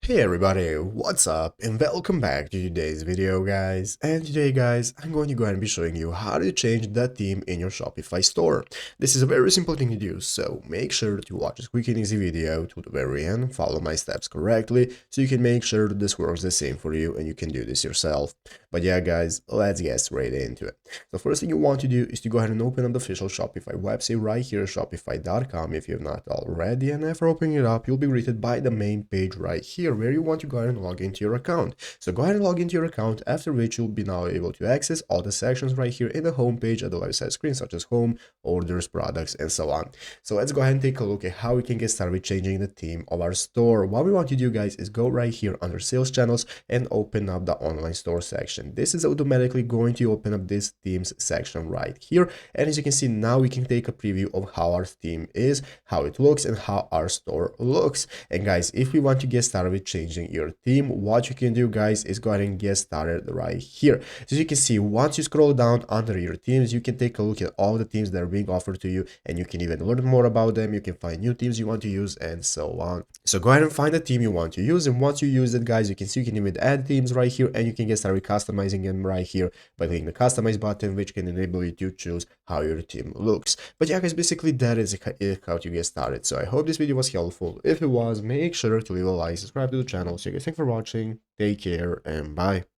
Hey everybody, what's up and welcome back to today's video guys. And today guys, I'm going to go ahead and be showing you how to change the theme in your Shopify store. This is a very simple thing to do, so make sure to watch this quick and easy video to the very end, follow my steps correctly, so you can make sure that this works the same for you and you can do this yourself. But yeah guys, let's get straight into it. The first thing you want to do is to go ahead and open up the official Shopify website right here, shopify.com if you have not already, and after opening it up, you'll be greeted by the main page right here where you want to go ahead and log into your account. So go ahead and log into your account, after which you'll be now able to access all the sections right here in the home page of the website screen, such as home, orders, products, and so on. So let's go ahead and take a look at how we can get started with changing the theme of our store. What we want to do guys is go right here under sales channels and open up the online store section. This is automatically going to open up this themes section right here, and as you can see, now we can take a preview of how our theme is, how it looks, and how our store looks. And guys, if we want to get started with changing your theme, what you can do guys is go ahead and get started right here. So as you can see, once you scroll down under your themes, you can take a look at all the themes that are being offered to you, and you can even learn more about them. You can find new themes you want to use and so on. So go ahead and find the theme you want to use, and once you use it guys, you can see you can even add themes right here, and you can get started customizing them right here by clicking the customize button, which can enable you to choose how your theme looks. But yeah guys, basically that is how to get started. So I hope this video was helpful. If it was, make sure to leave a like, subscribe to the channel. So you guys, thanks for watching, take care, and bye.